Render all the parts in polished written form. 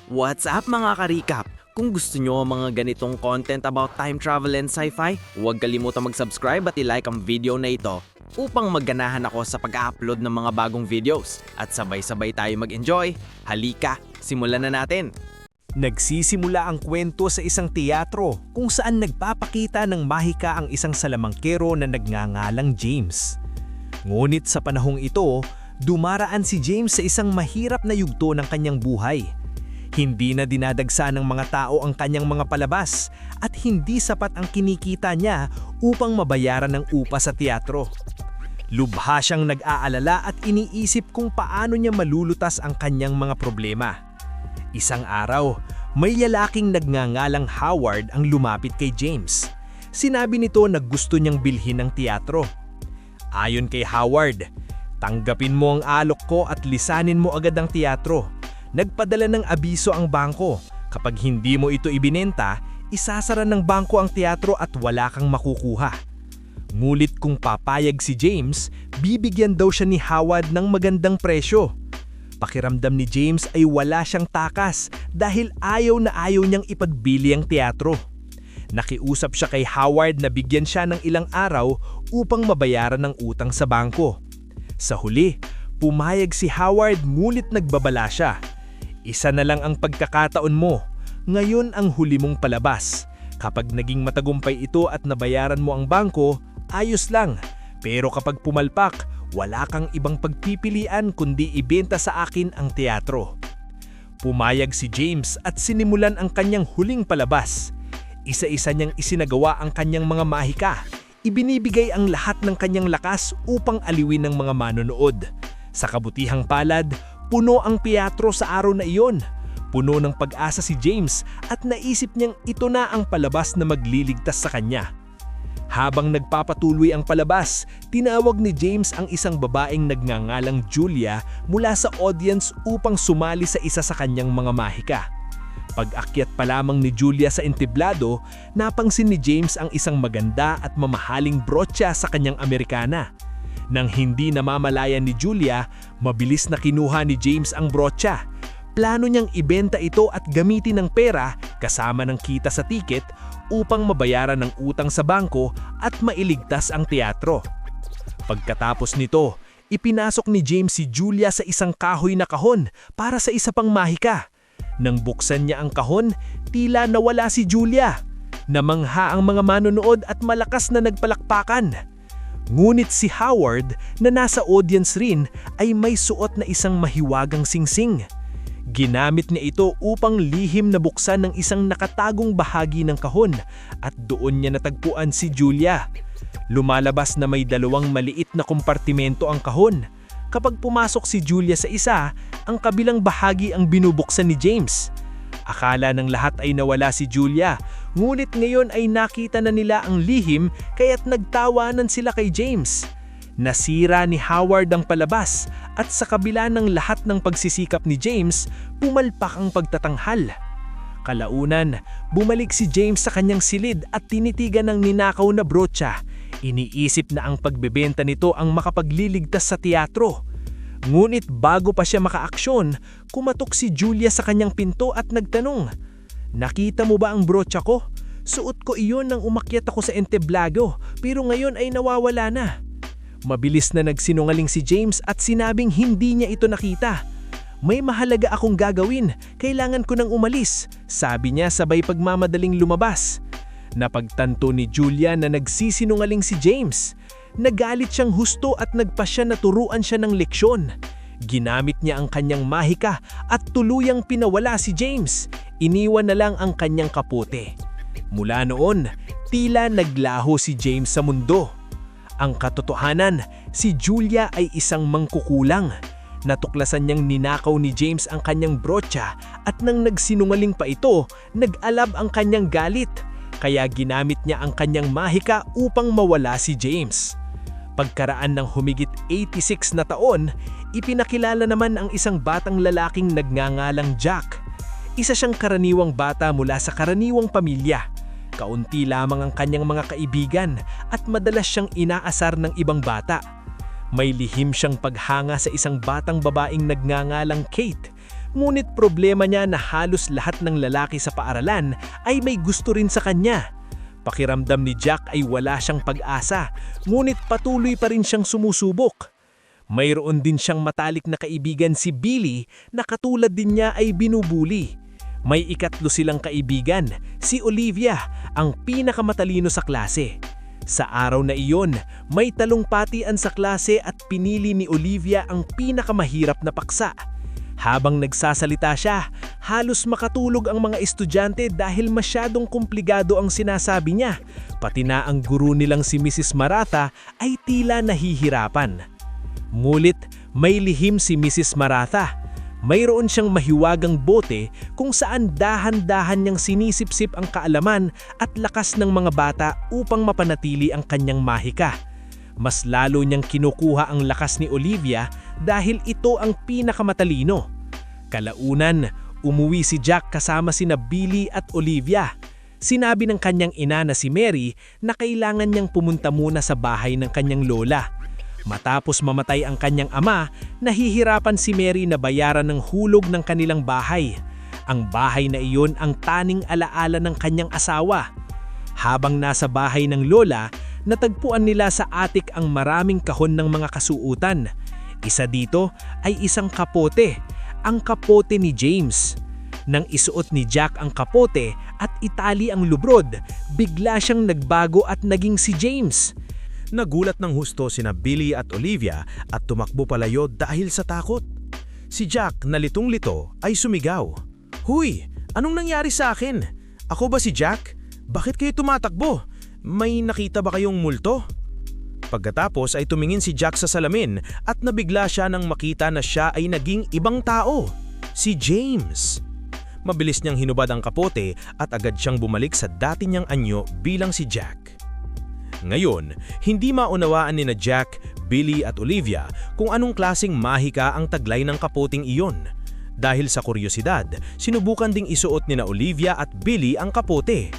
What's up mga ka-recap? Kung gusto nyo ang mga ganitong content about time travel and sci-fi, huwag kalimutang mag-subscribe at i-like ang video na ito upang magganahan ako sa pag-upload ng mga bagong videos at sabay-sabay tayo mag-enjoy. Halika, simulan na natin! Nagsisimula ang kwento sa isang teatro kung saan nagpapakita ng mahika ang isang salamangkero na nagngangalang James. Ngunit sa panahong ito, dumaraan si James sa isang mahirap na yugto ng kanyang buhay. Hindi na dinadagsa ng mga tao ang kanyang mga palabas at hindi sapat ang kinikita niya upang mabayaran ng upa sa teatro. Lubha siyang nag-aalala at iniisip kung paano niya malulutas ang kanyang mga problema. Isang araw, may lalaking nagngangalang Howard ang lumapit kay James. Sinabi nito na gusto niyang bilhin ng teatro. Ayon kay Howard, tanggapin mo ang alok ko at lisanin mo agad ang teatro. Nagpadala ng abiso ang bangko. Kapag hindi mo ito ibinenta, isasara ng bangko ang teatro at wala kang makukuha. Ngulit kung papayag si James, bibigyan daw siya ni Howard ng magandang presyo. Pakiramdam ni James ay wala siyang takas dahil ayaw na ayaw niyang ipagbili ang teatro. Nakiusap siya kay Howard na bigyan siya ng ilang araw upang mabayaran ng utang sa bangko. Sa huli, pumayag si Howard ngunit nagbabala siya. Isa na lang ang pagkakataon mo. Ngayon ang huli mong palabas. Kapag naging matagumpay ito at nabayaran mo ang bangko, ayos lang. Pero kapag pumalpak, wala kang ibang pagpipilian kundi ibenta sa akin ang teatro. Pumayag si James at sinimulan ang kanyang huling palabas. Isa-isa niyang isinagawa ang kanyang mga mahika. Ibinibigay ang lahat ng kanyang lakas upang aliwin ng mga manonood. Sa kabutihang palad, puno ang teatro sa araw na iyon. Puno ng pag-asa si James at naisip niyang ito na ang palabas na magliligtas sa kanya. Habang nagpapatuloy ang palabas, tinawag ni James ang isang babaeng nagngangalang Julia mula sa audience upang sumali sa isa sa kanyang mga mahika. Pag-akyat pa lamang ni Julia sa entablado, napangsin ni James ang isang maganda at mamahaling broocha sa kanyang Amerikana. Nang hindi namamalayan ni Julia, mabilis na kinuha ni James ang broocha. Plano niyang ibenta ito at gamitin ng pera kasama ng kita sa tiket upang mabayaran ng utang sa bangko at mailigtas ang teatro. Pagkatapos nito, ipinasok ni James si Julia sa isang kahoy na kahon para sa isa pang mahika. Nang buksan niya ang kahon, tila nawala si Julia. Namangha ang mga manonood at malakas na nagpalakpakan. Ngunit si Howard na nasa audience rin ay may suot na isang mahiwagang singsing. Ginamit niya ito upang lihim na buksan ng isang nakatagong bahagi ng kahon at doon niya natagpuan si Julia. Lumalabas na may dalawang maliit na kompartimento ang kahon. Kapag pumasok si Julia sa isa, ang kabilang bahagi ang binubuksan ni James. Akala ng lahat ay nawala si Julia, ngunit ngayon ay nakita na nila ang lihim kaya't nagtawanan sila kay James. Nasira ni Howard ang palabas at sa kabila ng lahat ng pagsisikap ni James, pumalpak ang pagtatanghal. Kalaunan, bumalik si James sa kanyang silid at tinitigan ng ninakaw na broocha. Iniisip na ang pagbebenta nito ang makapagliligtas sa teatro. Ngunit bago pa siya makaaksyon, kumatok si Julia sa kanyang pinto at nagtanong, "Nakita mo ba ang broocha ko? Suot ko iyon nang umakyat ako sa entablado, pero ngayon ay nawawala na." Mabilis na nagsinungaling si James at sinabing hindi niya ito nakita. "May mahalaga akong gagawin, kailangan ko nang umalis," sabi niya sabay pagmamadaling lumabas. Napagtanto ni Julia na nagsisinungaling si James. Nagalit siyang husto at nagpasya na turuan siya ng leksyon. Ginamit niya ang kanyang mahika at tuluyang pinawala si James. Iniwan na lang ang kanyang kapote. Mula noon, tila naglaho si James sa mundo. Ang katotohanan, si Julia ay isang mangkukulang. Natuklasan niyang ninakaw ni James ang kanyang broocha at nang nagsinungaling pa ito, nag-alab ang kanyang galit. Kaya ginamit niya ang kanyang mahika upang mawala si James. Pagkaraan ng humigit 86 na taon, ipinakilala naman ang isang batang lalaking nagngangalang Jack. Isa siyang karaniwang bata mula sa karaniwang pamilya. Kaunti lamang ang kanyang mga kaibigan at madalas siyang inaasar ng ibang bata. May lihim siyang paghanga sa isang batang babaeng nagngangalang Kate. Ngunit problema niya na halos lahat ng lalaki sa paaralan ay may gusto rin sa kanya. Pakiramdam ni Jack ay wala siyang pag-asa, ngunit patuloy pa rin siyang sumusubok. Mayroon din siyang matalik na kaibigan si Billy na katulad din niya ay binubuli. May ikatlo silang kaibigan, si Olivia, ang pinakamatalino sa klase. Sa araw na iyon, may talumpatian sa klase at pinili ni Olivia ang pinakamahirap na paksa. Habang nagsasalita siya, halos makatulog ang mga estudyante dahil masyadong komplikado ang sinasabi niya. Pati na ang guro nilang si Mrs. Maratha ay tila nahihirapan. Ngunit may lihim si Mrs. Maratha. Mayroon siyang mahiwagang bote kung saan dahan-dahan niyang sinisipsip ang kaalaman at lakas ng mga bata upang mapanatili ang kanyang mahika. Mas lalo niyang kinukuha ang lakas ni Olivia dahil ito ang pinakamatalino. Kalaunan, umuwi si Jack kasama sina Billy at Olivia. Sinabi ng kanyang ina na si Mary na kailangan niyang pumunta muna sa bahay ng kanyang lola. Matapos mamatay ang kanyang ama, nahihirapan si Mary na bayaran ng hulog ng kanilang bahay. Ang bahay na iyon ang taning alaala ng kanyang asawa. Habang nasa bahay ng lola, natagpuan nila sa attic ang maraming kahon ng mga kasuutan. Isa dito ay isang kapote, ang kapote ni James. Nang isuot ni Jack ang kapote at itali ang lubrod, bigla siyang nagbago at naging si James. Nagulat ng husto sina Billy at Olivia at tumakbo palayo dahil sa takot. Si Jack na litong-lito ay sumigaw. "Huy! Anong nangyari sa akin? Ako ba si Jack? Bakit kayo tumatakbo? May nakita ba kayong multo?" Pagkatapos ay tumingin si Jack sa salamin at nabigla siya nang makita na siya ay naging ibang tao. Si James. Mabilis niyang hinubad ang kapote at agad siyang bumalik sa dati niyang anyo bilang si Jack. Ngayon, hindi maunawaan ni na Jack, Billy at Olivia kung anong klaseng mahika ang taglay ng kapoting iyon. Dahil sa kuryosidad, sinubukan ding isuot ni na Olivia at Billy ang kapote.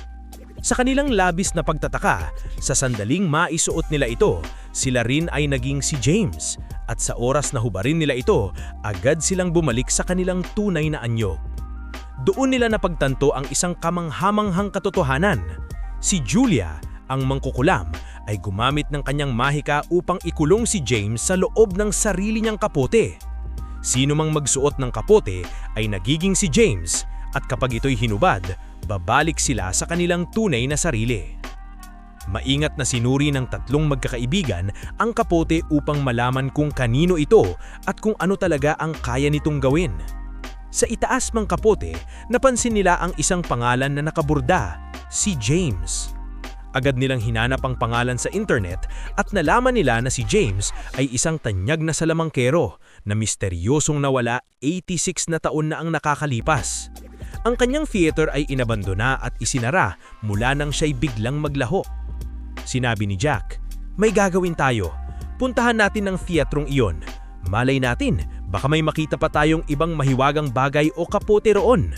Sa kanilang labis na pagtataka, sa sandaling maisuot nila ito, sila rin ay naging si James. At sa oras na hubarin nila ito, agad silang bumalik sa kanilang tunay na anyo. Doon nila napagtanto ang isang kamanghamanghang katotohanan. Si Julia, ang mangkukulam, ay gumamit ng kanyang mahika upang ikulong si James sa loob ng sarili niyang kapote. Sino mang magsuot ng kapote ay nagiging si James at kapag ito'y hinubad, babalik sila sa kanilang tunay na sarili. Maingat na sinuri ng tatlong magkakaibigan ang kapote upang malaman kung kanino ito at kung ano talaga ang kaya nitong gawin. Sa itaas mang kapote, napansin nila ang isang pangalan na nakaburda, si James. Agad nilang hinanap ang pangalan sa internet at nalaman nila na si James ay isang tanyag na salamangkero na misteryosong nawala 86 na taon na ang nakakalipas. Ang kanyang theater ay inabandona at isinara mula nang siya'y biglang maglaho. Sinabi ni Jack, "May gagawin tayo. Puntahan natin ang theatrong iyon. Malay natin, baka may makita pa tayong ibang mahiwagang bagay o kapote roon."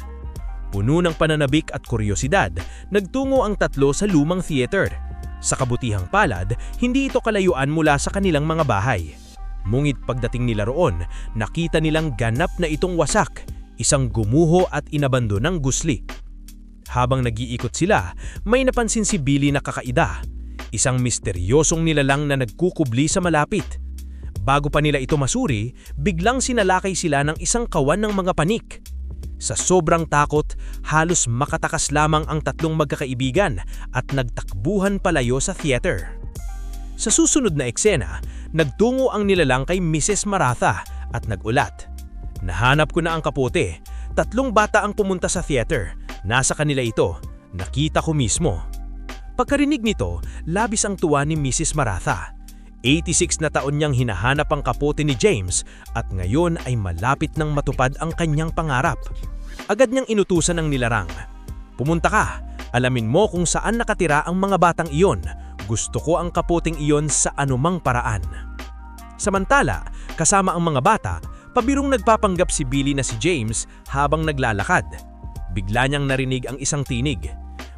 Puno ng pananabik at kuryosidad, nagtungo ang tatlo sa lumang theater. Sa kabutihang palad, hindi ito kalayuan mula sa kanilang mga bahay. Ngunit pagdating nila roon, nakita nilang ganap na itong wasak, isang gumuho at inabandonang gusli. Habang nag-iikot sila, may napansin si Billy na kakaida, isang misteryosong nilalang na nagkukubli sa malapit. Bago pa nila ito masuri, biglang sinalakay sila ng isang kawan ng mga panik. Sa sobrang takot, halos makatakas lamang ang tatlong magkakaibigan at nagtakbuhan palayo sa theater. Sa susunod na eksena, nagtungo ang nilalang kay Mrs. Maratha at nagulat. "Nahanap ko na ang kapote. Tatlong bata ang pumunta sa theater. Nasa kanila ito. Nakita ko mismo." Pagkarinig nito, labis ang tuwa ni Mrs. Maratha. 86 na taon niyang hinahanap ang kapote ni James at ngayon ay malapit nang matupad ang kanyang pangarap. Agad niyang inutusan ng nilarang, "Pumunta ka, alamin mo kung saan nakatira ang mga batang iyon. Gusto ko ang kapoteng iyon sa anumang paraan." Samantala, kasama ang mga bata, pabirong nagpapanggap si Billy na si James habang naglalakad. Bigla niyang narinig ang isang tinig.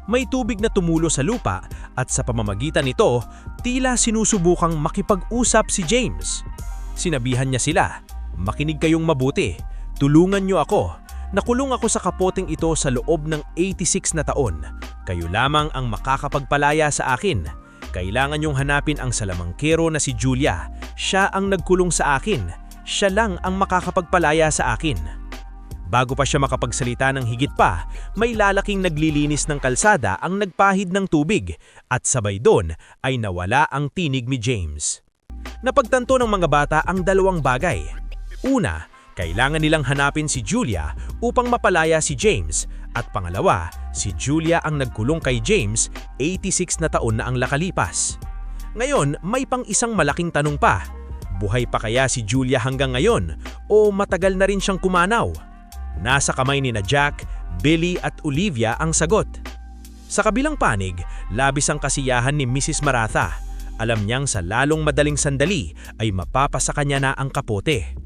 May tubig na tumulo sa lupa at sa pamamagitan nito, tila sinusubukang makipag-usap si James. Sinabihan niya sila, "Makinig kayong mabuti. Tulungan niyo ako. Nakulong ako sa kapoteng ito sa loob ng 86 na taon. Kayo lamang ang makakapagpalaya sa akin. Kailangan niyong hanapin ang salamangkero na si Julia. Siya ang nagkulong sa akin. Siya lang ang makakapagpalaya sa akin. Bago pa siya makapagsalita ng higit pa, may lalaking naglilinis ng kalsada ang nagpahid ng tubig at sabay doon ay nawala ang tinig ni James. Napagtanto ng mga bata ang dalawang bagay. Una, kailangan nilang hanapin si Julia upang mapalaya si James at pangalawa, si Julia ang nagkulong kay James 86 na taon na ang nakalipas. Ngayon, may pang isang malaking tanong pa. Buhay pa kaya si Julia hanggang ngayon o matagal na rin siyang kumanaw? Nasa kamay ni na Jack, Billy at Olivia ang sagot. Sa kabilang panig, labis ang kasiyahan ni Mrs. Maratha. Alam niyang sa lalong madaling sandali ay mapapasa kanya na ang kapote.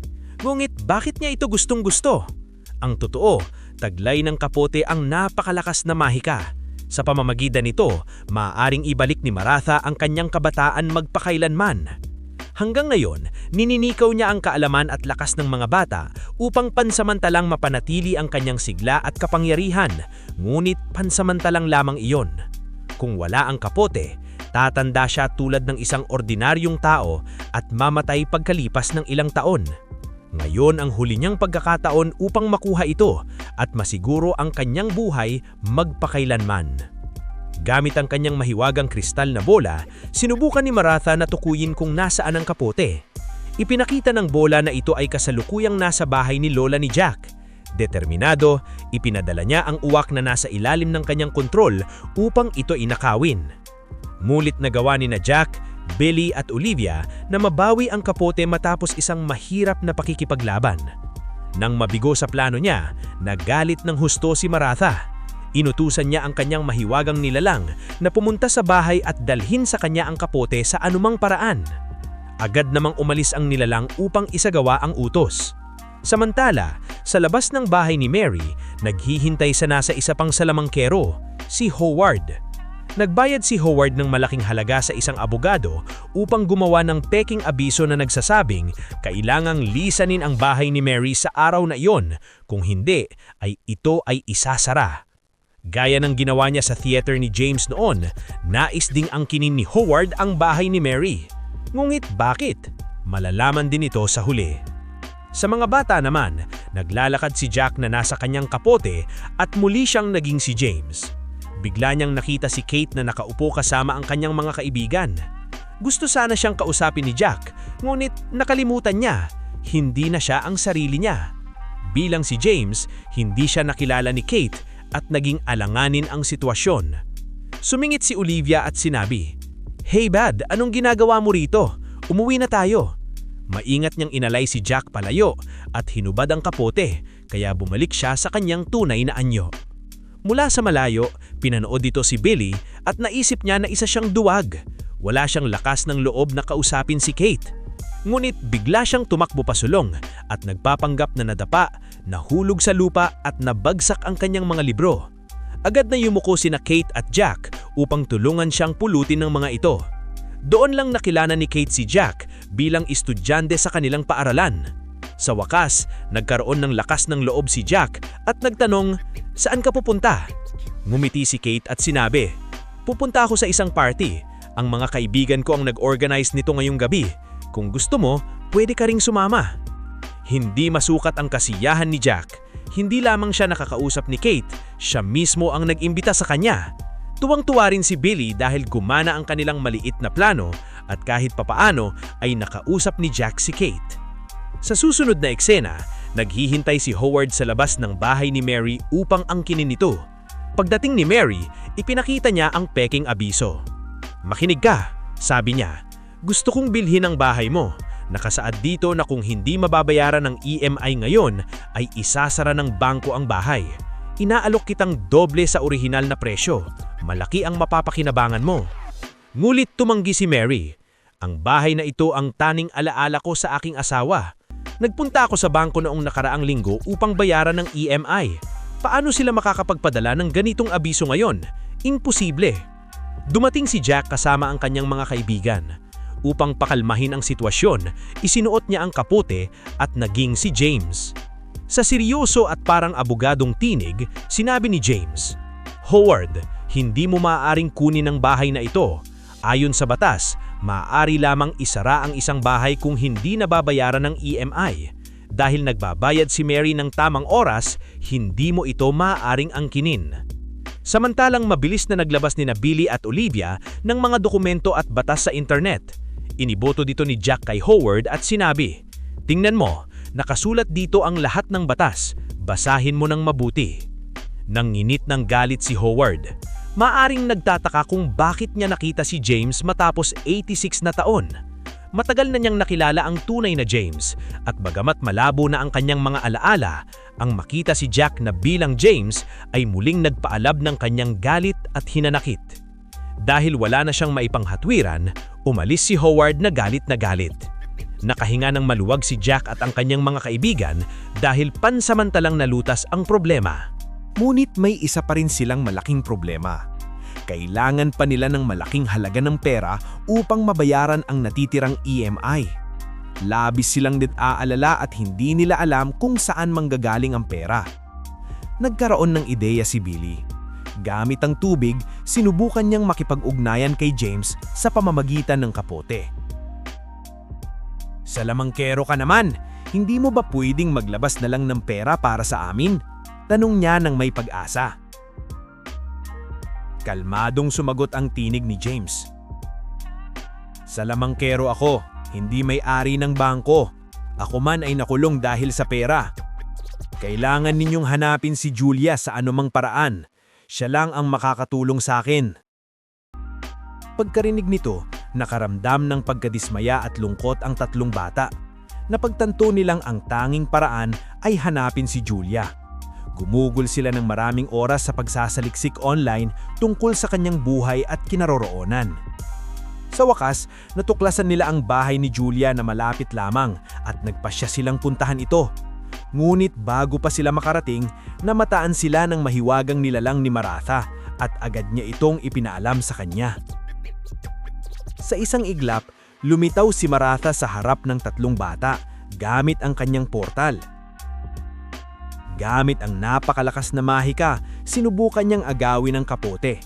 Ngunit bakit niya ito gustong-gusto? Ang totoo, taglay ng kapote ang napakalakas na mahika. Sa pamamagitan nito, maaaring ibalik ni Maratha ang kanyang kabataan magpakailanman. Hanggang ngayon, nininikaw niya ang kaalaman at lakas ng mga bata upang pansamantalang mapanatili ang kanyang sigla at kapangyarihan, ngunit pansamantalang lamang iyon. Kung wala ang kapote, tatanda siya tulad ng isang ordinaryong tao at mamatay pagkalipas ng ilang taon. Ngayon ang huli niyang pagkakataon upang makuha ito at masiguro ang kanyang buhay magpakailanman. Gamit ang kanyang mahiwagang kristal na bola, sinubukan ni Maratha na tukuyin kung nasaan ang kapote. Ipinakita ng bola na ito ay kasalukuyang nasa bahay ni Lola ni Jack. Determinado, ipinadala niya ang uwak na nasa ilalim ng kanyang kontrol upang ito inakawin. Mulit na gawa ni na Jack, Billy at Olivia na mabawi ang kapote matapos isang mahirap na pakikipaglaban. Nang mabigo sa plano niya, nagalit ng husto si Maratha. Inutusan niya ang kanyang mahiwagang nilalang na pumunta sa bahay at dalhin sa kanya ang kapote sa anumang paraan. Agad namang umalis ang nilalang upang isagawa ang utos. Samantala, sa labas ng bahay ni Mary, naghihintay sa nasa isa pang salamangkero, si Howard. Nagbayad si Howard ng malaking halaga sa isang abogado upang gumawa ng peking abiso na nagsasabing kailangang lisanin ang bahay ni Mary sa araw na iyon, kung hindi ay ito ay isasara. Gaya ng ginawa niya sa theater ni James noon, nais ding angkinin ni Howard ang bahay ni Mary. Ngunit bakit? Malalaman din ito sa huli. Sa mga bata naman, naglalakad si Jack na nasa kanyang kapote at muli siyang naging si James. Bigla niyang nakita si Kate na nakaupo kasama ang kanyang mga kaibigan. Gusto sana siyang kausapin ni Jack, ngunit nakalimutan niya, hindi na siya ang sarili niya. Bilang si James, hindi siya nakilala ni Kate at naging alanganin ang sitwasyon. Sumingit si Olivia at sinabi, "Hey Bad, anong ginagawa mo rito? Umuwi na tayo." Maingat niyang inalay si Jack palayo at hinubad ang kapote, kaya bumalik siya sa kanyang tunay na anyo. Mula sa malayo, pinanood dito si Billy at naisip niya na isa siyang duwag. Wala siyang lakas ng loob na kausapin si Kate. Ngunit bigla siyang tumakbo pasulong at nagpapanggap na nadapa, nahulog sa lupa at nabagsak ang kanyang mga libro. Agad na yumuko sina Kate at Jack upang tulungan siyang pulutin ng mga ito. Doon lang nakilala ni Kate si Jack bilang estudyante sa kanilang paaralan. Sa wakas, nagkaroon ng lakas ng loob si Jack at nagtanong, "Saan ka pupunta?" Ngumiti si Kate at sinabi, "Pupunta ako sa isang party. Ang mga kaibigan ko ang nag-organize nito ngayong gabi. Kung gusto mo, pwede ka ring sumama." Hindi masukat ang kasiyahan ni Jack. Hindi lamang siya nakakausap ni Kate, siya mismo ang nag-imbita sa kanya. Tuwang-tuwa rin si Billy dahil gumana ang kanilang maliit na plano at kahit papaano ay nakausap ni Jack si Kate. Sa susunod na eksena, naghihintay si Howard sa labas ng bahay ni Mary upang angkinin ito. Pagdating ni Mary, ipinakita niya ang peking abiso. "Makinig ka," sabi niya. "Gusto kong bilhin ang bahay mo. Nakasaad dito na kung hindi mababayaran ng EMI ngayon, ay isasara ng bangko ang bahay. Inaalok kitang doble sa orihinal na presyo. Malaki ang mapapakinabangan mo." Ngulit tumanggi si Mary. "Ang bahay na ito ang taning alaala ko sa aking asawa. Nagpunta ako sa bangko noong nakaraang linggo upang bayaran ng EMI. Paano sila makakapagpadala ng ganitong abiso ngayon? Imposible." Dumating si Jack kasama ang kanyang mga kaibigan. Upang pakalmahin ang sitwasyon, isinuot niya ang kapote at naging si James. Sa seryoso at parang abogadong tinig, sinabi ni James, "Howard, hindi mo maaaring kunin ang bahay na ito. Ayon sa batas, maaari lamang isara ang isang bahay kung hindi nababayaran ng EMI. Dahil nagbabayad si Mary ng tamang oras, hindi mo ito maaaring angkinin." Samantalang mabilis na naglabas ni Billy at Olivia ng mga dokumento at batas sa internet. Iniboto dito ni Jack kay Howard at sinabi, "Tingnan mo, nakasulat dito ang lahat ng batas. Basahin mo ng mabuti." Nanginit ng galit si Howard. Maaring nagtataka kung bakit niya nakita si James matapos 86 na taon. Matagal na niyang nakilala ang tunay na James at bagamat malabo na ang kanyang mga alaala, ang makita si Jack na bilang James ay muling nagpaalab ng kanyang galit at hinanakit. Dahil wala na siyang maipanghatwiran, umalis si Howard na galit na galit. Nakahinga ng maluwag si Jack at ang kanyang mga kaibigan dahil pansamantalang nalutas ang problema. Ngunit may isa pa rin silang malaking problema. Kailangan pa nila ng malaking halaga ng pera upang mabayaran ang natitirang EMI. Labis silang aalala at hindi nila alam kung saan manggagaling ang pera. Nagkaroon ng ideya si Billy. Gamit ang tubig, sinubukan niyang makipag-ugnayan kay James sa pamamagitan ng kapote. "Salamangkero ka naman, hindi mo ba pwedeng maglabas na lang ng pera para sa amin?" Tanong niya ng may pag-asa. Kalmadong sumagot ang tinig ni James. "Salamangkero ako, hindi may-ari ng bangko. Ako man ay nakulong dahil sa pera. Kailangan ninyong hanapin si Julia sa anumang paraan. Siya lang ang makakatulong sa akin." Pagkarinig nito, nakaramdam ng pagkadismaya at lungkot ang tatlong bata. Napagtanto nilang ang tanging paraan ay hanapin si Julia. Gumugol sila ng maraming oras sa pagsasaliksik online tungkol sa kanyang buhay at kinaroroonan. Sa wakas, natuklasan nila ang bahay ni Julia na malapit lamang at nagpasya silang puntahan ito. Ngunit bago pa sila makarating, namataan sila ng mahiwagang nilalang ni Maratha at agad niya itong ipinaalam sa kanya. Sa isang iglap, lumitaw si Maratha sa harap ng tatlong bata gamit ang kanyang portal. Gamit ang napakalakas na mahika, sinubukan niyang agawin ang kapote.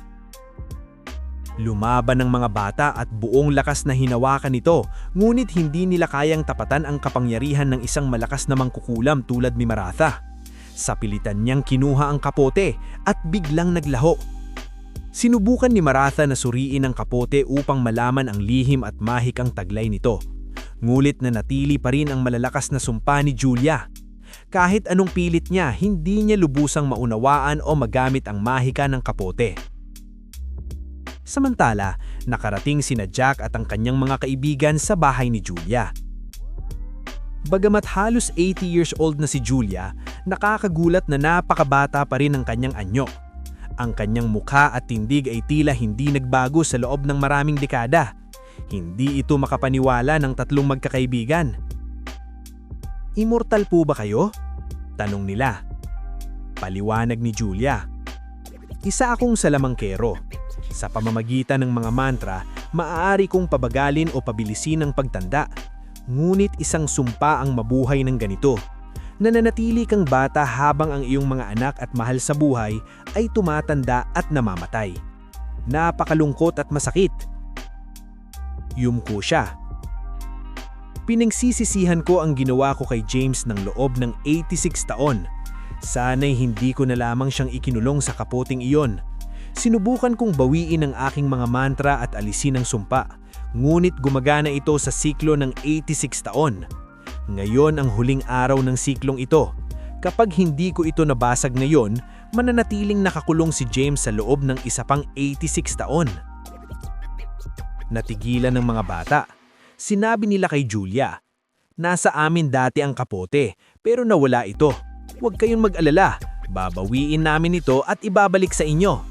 Lumaban ng mga bata at buong lakas na hinawakan ito, ngunit hindi nila kayang tapatan ang kapangyarihan ng isang malakas na mangkukulam tulad ni Maratha. Sa pilitan niyang kinuha ang kapote at biglang naglaho. Sinubukan ni Maratha na suriin ang kapote upang malaman ang lihim at mahikang taglay nito. Ngulit na natili pa rin ang malalakas na sumpa ni Julia. Kahit anong pilit niya, hindi niya lubusang maunawaan o magamit ang mahika ng kapote. Samantala, nakarating sina Jack at ang kanyang mga kaibigan sa bahay ni Julia. Bagamat halos 80 years old na si Julia, nakakagulat na napakabata pa rin ang kanyang anyo. Ang kanyang mukha at tindig ay tila hindi nagbago sa loob ng maraming dekada. Hindi ito makapaniwala ng tatlong magkakaibigan. "Immortal po ba kayo?" tanong nila. Paliwanag ni Julia, "Isa akong salamangkero. Sa pamamagitan ng mga mantra, maaari kong pabagalin o pabilisin ang pagtanda. Ngunit isang sumpa ang mabuhay ng ganito. Nananatili kang bata habang ang iyong mga anak at mahal sa buhay ay tumatanda at namamatay. Napakalungkot at masakit." Yumko siya. "Pinagsisisihan ko ang ginawa ko kay James ng loob ng 86 taon. Sana'y hindi ko na lamang siyang ikinulong sa kapoting iyon. Sinubukan kong bawiin ang aking mga mantra at alisin ang sumpa, ngunit gumagana ito sa siklo ng 86 taon. Ngayon ang huling araw ng siklong ito. Kapag hindi ko ito nabasag ngayon, mananatiling nakakulong si James sa loob ng isa pang 86 taon. Natigilan ng mga bata. Sinabi nila kay Julia, "Nasa amin dati ang kapote, pero nawala ito. Huwag kayong mag-alala, babawiin namin ito at ibabalik sa inyo."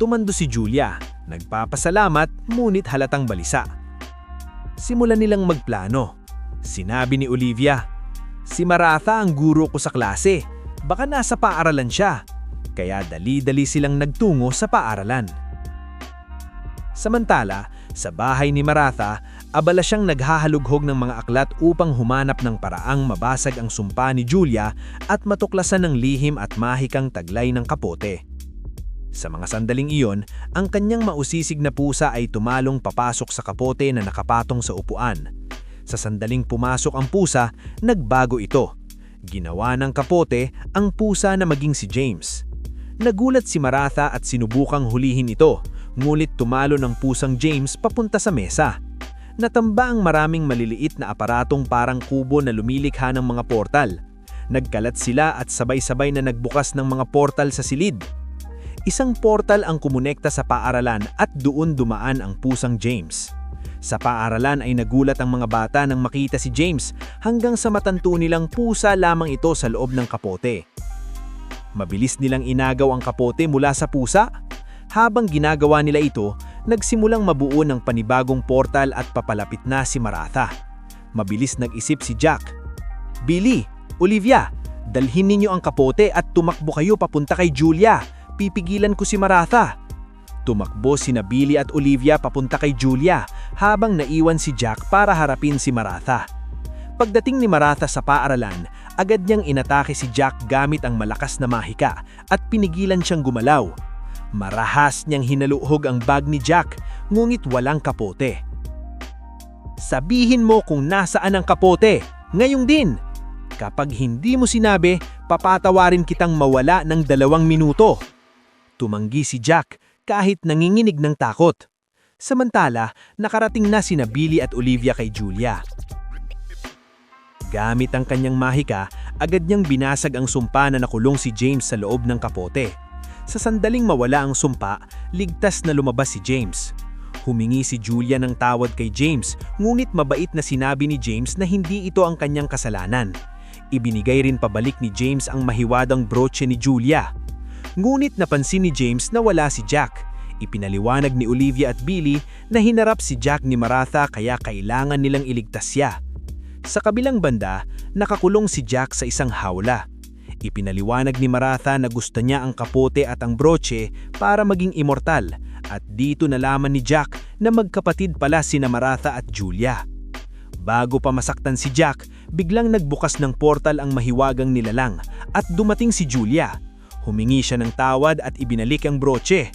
Tumando si Julia, nagpapasalamat ngunit halatang balisa. Simulan nilang magplano. Sinabi ni Olivia, "Si Maratha ang guro ko sa klase. Baka nasa paaralan siya." Kaya dali-dali silang nagtungo sa paaralan. Samantala, sa bahay ni Maratha, Abala siyang naghahalughog ng mga aklat upang humanap ng paraang mabasag ang sumpa ni Julia at matuklasan ng lihim at mahikang taglay ng kapote. Sa mga sandaling iyon, ang kanyang mausisig na pusa ay tumalong papasok sa kapote na nakapatong sa upuan. Sa sandaling pumasok ang pusa, nagbago ito. Ginawa ng kapote ang pusa na maging si James. Nagulat si Martha at sinubukang hulihin ito, ngunit tumalo ng pusang James papunta sa mesa. Natamba ang maraming maliliit na aparatong parang kubo na lumilikha ng mga portal. Nagkalat sila at sabay-sabay na nagbukas ng mga portal sa silid. Isang portal ang kumonekta sa paaralan at doon dumaan ang pusang James. Sa paaralan ay nagulat ang mga bata nang makita si James hanggang sa matanto nilang pusa lamang ito sa loob ng kapote. Mabilis nilang inagaw ang kapote mula sa pusa. Habang ginagawa nila ito, nagsimulang mabuo ng panibagong portal at papalapit na si Martha. Mabilis nag-isip si Jack. "Billy, Olivia, dalhin ninyo ang kapote at tumakbo kayo papunta kay Julia. Pipigilan ko si Martha." Tumakbo sina Billy at Olivia papunta kay Julia habang naiwan si Jack para harapin si Martha. Pagdating ni Martha sa paaralan, agad niyang inatake si Jack gamit ang malakas na mahika at pinigilan siyang gumalaw. Marahas niyang hinaluhog ang bag ni Jack, ngunit walang kapote. "Sabihin mo kung nasaan ang kapote, ngayong din. Kapag hindi mo sinabi, papatawarin kitang mawala ng 2 minuto." Tumanggi si Jack kahit nanginginig ng takot. Samantala, nakarating na sina Billy at Olivia kay Julia. Gamit ang kanyang mahika, agad niyang binasag ang sumpa na nakulong si James sa loob ng kapote. Sa sandaling mawala ang sumpa, ligtas na lumabas si James. Humingi si Julia ng tawad kay James, ngunit mabait na sinabi ni James na hindi ito ang kanyang kasalanan. Ibinigay rin pabalik ni James ang mahiwadang brooche ni Julia. Ngunit napansin ni James na wala si Jack. Ipinaliwanag ni Olivia at Billy na hinarap si Jack ni Martha kaya kailangan nilang iligtas siya. Sa kabilang banda, nakakulong si Jack sa isang hawla. Ipinaliwanag ni Martha na gusto niya ang kapote at ang brooche para maging immortal, at dito nalaman ni Jack na magkapatid pala sina Martha at Julia. Bago pa masaktan si Jack, biglang nagbukas ng portal ang mahiwagang nilalang at dumating si Julia. Humingi siya ng tawad at ibinalik ang brooche.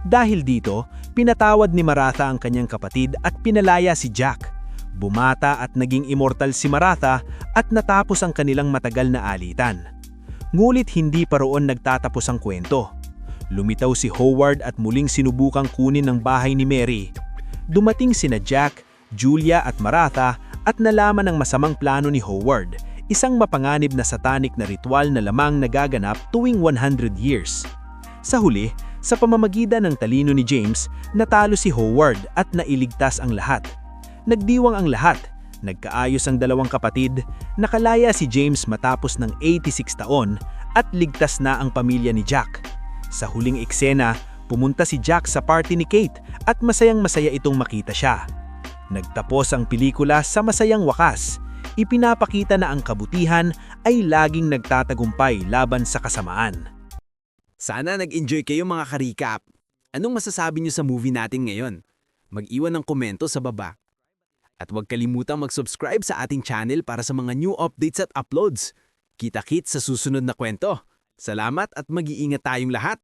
Dahil dito, pinatawad ni Martha ang kanyang kapatid at pinalaya si Jack. Bumata at naging immortal si Martha at natapos ang kanilang matagal na alitan. Ngunit hindi pa roon nagtatapos ang kwento. Lumitaw si Howard at muling sinubukang kunin ang bahay ni Mary. Dumating sina Jack, Julia at Martha at nalaman ang masamang plano ni Howard, isang mapanganib na satanic na ritual na lamang nagaganap tuwing 100 years. Sa huli, sa pamamagitan ng talino ni James, natalo si Howard at nailigtas ang lahat. Nagdiwang ang lahat. Nagkaayos ang dalawang kapatid, nakalaya si James matapos ng 86 taon at ligtas na ang pamilya ni Jack. Sa huling eksena, pumunta si Jack sa party ni Kate at masayang-masaya itong makita siya. Nagtapos ang pelikula sa masayang wakas. Ipinapakita na ang kabutihan ay laging nagtatagumpay laban sa kasamaan. Sana nag-enjoy kayo mga ka-recap. Anong masasabi niyo sa movie natin ngayon? Mag-iwan ng komento sa baba. At huwag kalimutang mag-subscribe sa ating channel para sa mga new updates at uploads. Kita-kits sa susunod na kwento. Salamat at mag-iingat tayong lahat!